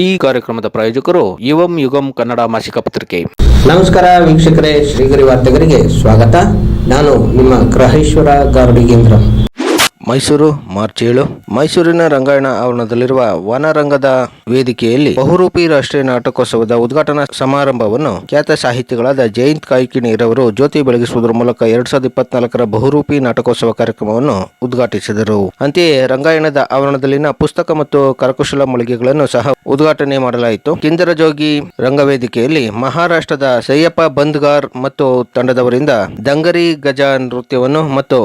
ಈ ಕಾರ್ಯಕ್ರಮದ ಪ್ರಾಯೋಜಕರು ಯುವಂ ಯುಗಂ ಕನ್ನಡ ಮಾಸಿಕ ಪತ್ರಿಕೆ. ನಮಸ್ಕಾರ ವೀಕ್ಷಕರೇ, ಶ್ರೀಗರಿ ವಾರ್ತೆಗರಿಗೆ ಸ್ವಾಗತ. ನಾನು ನಿಮ್ಮ ಗ್ರಹೇಶ್ವರ ಗಾರ್ಡಿಗೇಂದ್ರ. ಮೈಸೂರು ಮಾರ್ಚ್ 7. ಮೈಸೂರಿನ ರಂಗಾಯಣ ಆವರಣದಲ್ಲಿರುವ ವನರಂಗದ ವೇದಿಕೆಯಲ್ಲಿ ಬಹುರೂಪಿ ರಾಷ್ಟ್ರೀಯ ನಾಟಕೋತ್ಸವದ ಉದ್ಘಾಟನಾ ಸಮಾರಂಭವನ್ನು ಖ್ಯಾತ ಸಾಹಿತಿಗಳಾದ ಜಯಂತ್ ಕಾಯ್ಕಿಣಿರವರು ಜ್ಯೋತಿ ಬೆಳಗಿಸುವುದರ ಮೂಲಕ 2024ರ ಬಹುರೂಪಿ ನಾಟಕೋತ್ಸವ ಕಾರ್ಯಕ್ರಮವನ್ನು ಉದ್ಘಾಟಿಸಿದರು. ಅಂತೆಯೇ ರಂಗಾಯಣದ ಆವರಣದಲ್ಲಿನ ಪುಸ್ತಕ ಮತ್ತು ಕರಕುಶಲ ಮಳಿಗೆಗಳನ್ನು ಸಹ ಉದ್ಘಾಟನೆ ಮಾಡಲಾಯಿತು. ಕಿಂದರಜೋಗಿ ರಂಗವೇದಿಕೆಯಲ್ಲಿ ಮಹಾರಾಷ್ಟ್ರದ ಸಯ್ಯಪ್ಪ ಬಂದ್ಗಾರ್ ಮತ್ತು ತಂಡದವರಿಂದ ದಂಗರಿ ಗಜ ನೃತ್ಯವನ್ನು ಮತ್ತು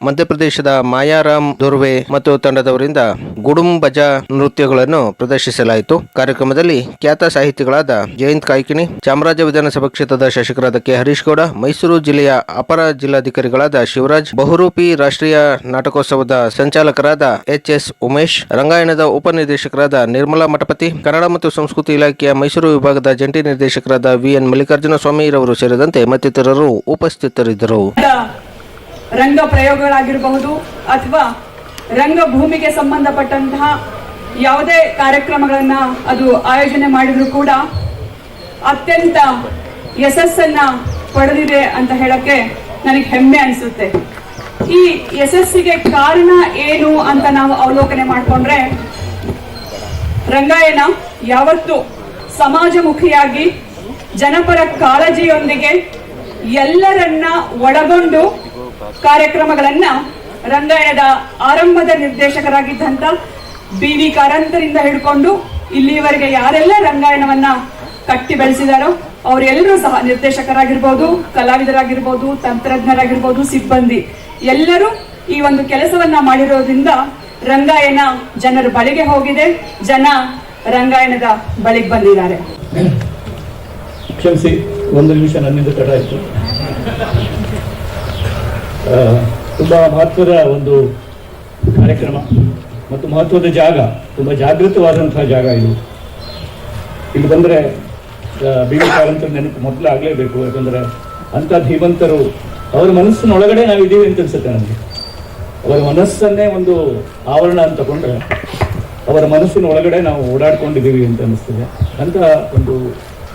ಮಧ್ಯಪ್ರದೇಶದ ಮಾಯಾರಾಮ್ ದುರ್ವೆ ಮತ್ತು ತಂಡದವರಿಂದ ಗುಡುಂಬಜ ನೃತ್ಯಗಳನ್ನು ಪ್ರದರ್ಶಿಸಲಾಯಿತು. ಕಾರ್ಯಕ್ರಮದಲ್ಲಿ ಖ್ಯಾತ ಸಾಹಿತಿಗಳಾದ ಜಯಂತ್ ಕಾಯ್ಕಿಣಿ, ಚಾಮರಾಜ ವಿಧಾನಸಭಾ ಕ್ಷೇತ್ರದ ಶಾಸಕರಾದ ಕೆ ಹರೀಶ್ ಗೌಡ, ಮೈಸೂರು ಜಿಲ್ಲೆಯ ಅಪರ ಜಿಲ್ಲಾಧಿಕಾರಿಗಳಾದ ಶಿವರಾಜ್, ಬಹುರೂಪಿ ರಾಷ್ಟ್ರೀಯ ನಾಟಕೋತ್ಸವದ ಸಂಚಾಲಕರಾದ ಎಚ್.ಎಸ್. ಉಮೇಶ್, ರಂಗಾಯಣದ ಉಪನಿರ್ದೇಶಕರಾದ ನಿರ್ಮಲಾ ಮಠಪತಿ, ಕನ್ನಡ ಮತ್ತು ಸಂಸ್ಕೃತಿ ಇಲಾಖೆಯ ಮೈಸೂರು ವಿಭಾಗದ ಜಂಟಿ ನಿರ್ದೇಶಕರಾದ ವಿ.ಎನ್. ಮಲ್ಲಿಕಾರ್ಜುನ ಸ್ವಾಮಿ ರವರು ಸೇರಿದಂತೆ ಮತ್ತಿತರರು ಉಪಸ್ಥಿತರಿದ್ದರು. ರಂಗ ಪ್ರಯೋಗಗಳಾಗಿರಬಹುದು ಅಥವಾ ರಂಗಭೂಮಿಗೆ ಸಂಬಂಧಪಟ್ಟಂತಹ ಯಾವುದೇ ಕಾರ್ಯಕ್ರಮಗಳನ್ನ ಅದು ಆಯೋಜನೆ ಮಾಡಿದ್ರು ಕೂಡ ಅತ್ಯಂತ ಯಶಸ್ಸನ್ನ ಪಡೆದಿದೆ ಅಂತ ಹೇಳಕ್ಕೆ ನನಗೆ ಹೆಮ್ಮೆ ಅನಿಸುತ್ತೆ. ಈ ಯಶಸ್ಸಿಗೆ ಕಾರಣ ಏನು ಅಂತ ನಾವು ಅವಲೋಕನೆ ಮಾಡಿಕೊಂಡ್ರೆ, ರಂಗಾಯಣ ಯಾವತ್ತು ಸಮಾಜಮುಖಿಯಾಗಿ ಜನಪರ ಕಾಳಜಿಯೊಂದಿಗೆ ಎಲ್ಲರನ್ನ ಒಳಗೊಂಡು ಕಾರ್ಯಕ್ರಮಗಳನ್ನ ರಂಗಾಯಣದ ಆರಂಭದ ನಿರ್ದೇಶಕರಾಗಿದ್ದಂತ ಬಿ.ವಿ. ಕಾರಂತರಿಂದ ಹಿಡ್ಕೊಂಡು ಇಲ್ಲಿವರೆಗೆ ಯಾರೆಲ್ಲ ರಂಗಾಯಣವನ್ನ ಕಟ್ಟಿ ಬೆಳೆಸಿದಾರೋ ಅವರೆಲ್ಲರೂ ಸಹ ನಿರ್ದೇಶಕರಾಗಿರ್ಬೋದು, ಕಲಾವಿದರಾಗಿರ್ಬೋದು, ತಂತ್ರಜ್ಞರಾಗಿರ್ಬೋದು, ಸಿಬ್ಬಂದಿ ಎಲ್ಲರೂ ಈ ಒಂದು ಕೆಲಸವನ್ನ ಮಾಡಿರೋದ್ರಿಂದ ರಂಗಾಯಣ ಜನರ ಬಳಿಗೆ ಹೋಗಿದೆ, ಜನ ರಂಗಾಯಣದ ಬಳಿಗೆ ಬಂದಿದ್ದಾರೆ. ಕ್ಷಮಿಸಿ, ಒಂದು ನಿಮಿಷ ನನ್ನಿಂದ ತಡ ಆಯಿತು. ತುಂಬ ಮಹತ್ವದ ಒಂದು ಕಾರ್ಯಕ್ರಮ ಮತ್ತು ಮಹತ್ವದ ಜಾಗ, ತುಂಬ ಜಾಗೃತವಾದಂತಹ ಜಾಗ ಇದು. ಇಲ್ಲಿ ಬಂದರೆ ಬಿ.ವಿ. ಕಾರಂತರ ನೆನಪು ಮೊದಲು ಆಗಲೇಬೇಕು. ಯಾಕಂದರೆ ಅಂಥ ಧೀಮಂತರು ಅವರ ಮನಸ್ಸಿನೊಳಗಡೆ ನಾವಿದ್ದೀವಿ ಅಂತ ಅನ್ಸುತ್ತೆ ನನಗೆ. ಅವರ ಮನಸ್ಸನ್ನೇ ಒಂದು ಆವರಣ ಅಂತ ತಗೊಂಡ್ರೆ ಅವರ ಮನಸ್ಸಿನ ಒಳಗಡೆ ನಾವು ಓಡಾಡ್ಕೊಂಡಿದ್ದೀವಿ ಅಂತ ಅನಿಸ್ತದೆ. ಅಂಥ ಒಂದು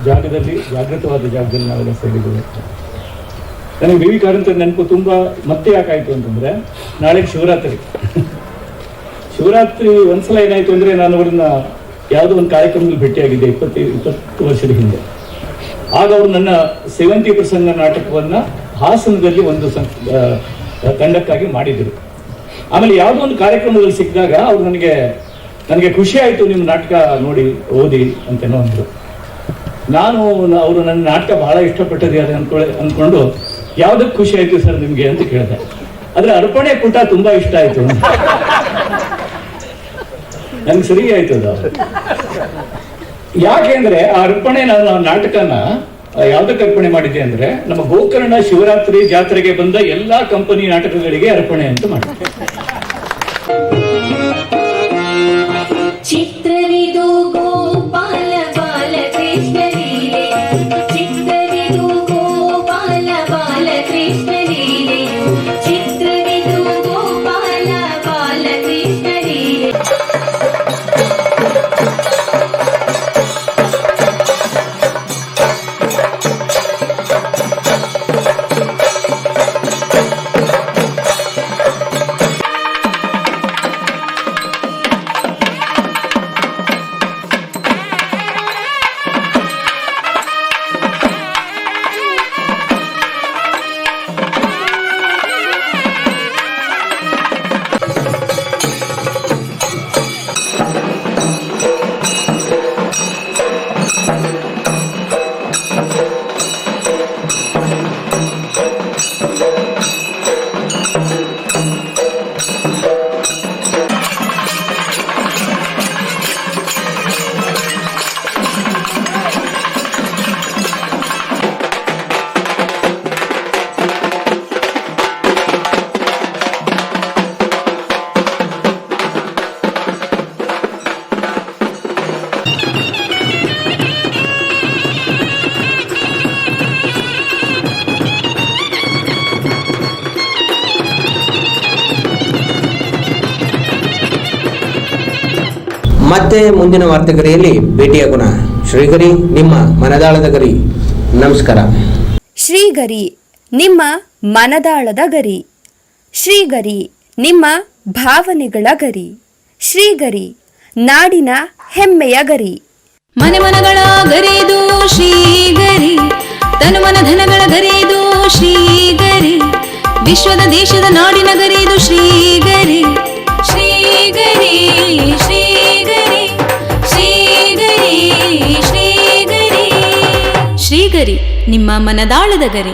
ಜಾಗದಲ್ಲಿ, ಜಾಗೃತವಾದ ಜಾಗದಲ್ಲಿ ನಾವೆಲ್ಲ ಸೇರಿದ್ದೀವಿ. ನನಗೆ ಬಿ.ವಿ. ಕಾರಂತರ ನೆನಪು ತುಂಬ ಮತ್ತೆ ಯಾಕಾಯಿತು ಅಂತಂದರೆ, ನಾಳೆ ಶಿವರಾತ್ರಿ ಒಂದ್ಸಲ ಏನಾಯಿತು ಅಂದರೆ, ನಾನು ಅವ್ರನ್ನ ಯಾವುದೋ ಒಂದು ಕಾರ್ಯಕ್ರಮದಲ್ಲಿ ಭೇಟಿಯಾಗಿದ್ದೆ 20 ವರ್ಷದ ಹಿಂದೆ. ಆಗ ಅವರು ನನ್ನ 70% ನಾಟಕವನ್ನು ಹಾಸನದಲ್ಲಿ ಒಂದು ತಂಡಕ್ಕಾಗಿ ಮಾಡಿದರು. ಆಮೇಲೆ ಯಾವುದೋ ಒಂದು ಕಾರ್ಯಕ್ರಮದಲ್ಲಿ ಸಿಕ್ಕಿದಾಗ ಅವರು ನನಗೆ ಖುಷಿ ಆಯಿತು, ನಿಮ್ಮ ನಾಟಕ ನೋಡಿ ಓದಿ ಅಂತೇನೋ ಅಂದರು. ನಾನು ಅವರು ನನ್ನ ನಾಟಕ ಬಹಳ ಇಷ್ಟಪಟ್ಟಿದ್ದಾರೆ ಅಂದ್ಕೊಂಡು ಯಾವುದಕ್ಕೆ ಖುಷಿ ಆಯ್ತು ಸರ್ ನಿಮ್ಗೆ ಅಂತ ಕೇಳಿದೆ. ಆದ್ರೆ ಅರ್ಪಣೆ ಪುಟ ತುಂಬಾ ಇಷ್ಟ ಆಯ್ತು, ನನ್ಗೆ ಸರಿ ಆಯ್ತು ಅದು. ಯಾಕೆಂದ್ರೆ ಆ ಅರ್ಪಣೆ, ನಾನು ನಾಟಕನ ಯಾವ್ದಕ್ಕೆ ಅರ್ಪಣೆ ಮಾಡಿದ್ದೆ ಅಂದ್ರೆ, ನಮ್ಮ ಗೋಕರ್ಣ ಶಿವರಾತ್ರಿ ಜಾತ್ರೆಗೆ ಬಂದ ಎಲ್ಲಾ ಕಂಪನಿ ನಾಟಕಗಳಿಗೆ ಅರ್ಪಣೆ ಅಂತ ಮಾಡಿದ್ದೆ. ಚಿತ್ರವಿದು ಗೋಪಾಲ ಬಾಲಕೃಷ್ಣ ಲೀಲೆ, ಚಿತ್ರವಿದು ಗೋಪಾಲ ಬಾಲಕೃಷ್ಣ ಲೀಲೆ, ಚಿತ್ರವಿದು ಗೋಪಾಲ ಬಾಲಕೃಷ್ಣ ಲೀಲೆ. ಮತ್ತೆ ಮುಂದಿನ ವಾರ್ತೆಗರಿಯಲ್ಲಿ ಭೇಟಿಯಾಗೋಣ. ಶ್ರೀಗರಿ, ನಿಮ್ಮ ಮನದಾಳದ ಗರಿ. ನಮಸ್ಕಾರ. ಶ್ರೀಗರಿ, ನಿಮ್ಮ ಮನದಾಳದ ಗರಿ. ಶ್ರೀಗರಿ, ನಿಮ್ಮ ಭಾವನೆಗಳ ಗರಿ. ಶ್ರೀಗರಿ, ನಾಡಿನ ಹೆಮ್ಮೆಯ ಗರಿ. ಮನೆ ಮನಗಳ ಗರಿದು ಶ್ರೀಗರಿ, ತನು ಮನ ಧನಗಳ ಗರಿದು ಶ್ರೀಗರಿ, ವಿಶ್ವದ ದೇಶದ ನಾಡಿನ ಗರಿದು ಶ್ರೀಗರಿ. ಶ್ರೀಗರಿ ಶ್ರೀಗರಿ ಶ್ರೀಗರಿ ಶ್ರೀಗರಿ ಶ್ರೀಗರಿ, ನಿಮ್ಮ ಮನದಾಳದ ಗರಿ.